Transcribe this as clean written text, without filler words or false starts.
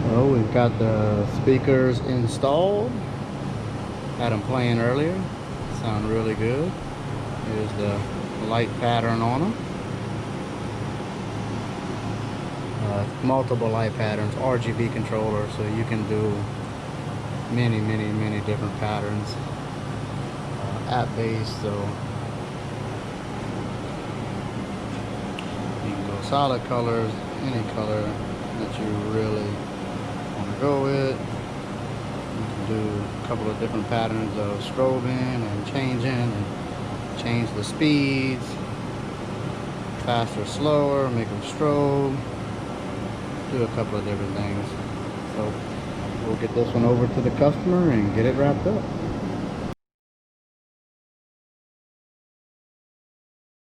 So we've got the speakers installed. Had them playing earlier. Sound really good. Here's the light pattern on them. Multiple light patterns, RGB controller, so you can do many different patterns. App-based, so you can go solid colors, any color that you really want to go with. You can do a couple of different patterns of strobing and changing, and change the speeds, faster, slower, make them strobe, do a couple of different things. So we'll get this one over to the customer and get it wrapped up.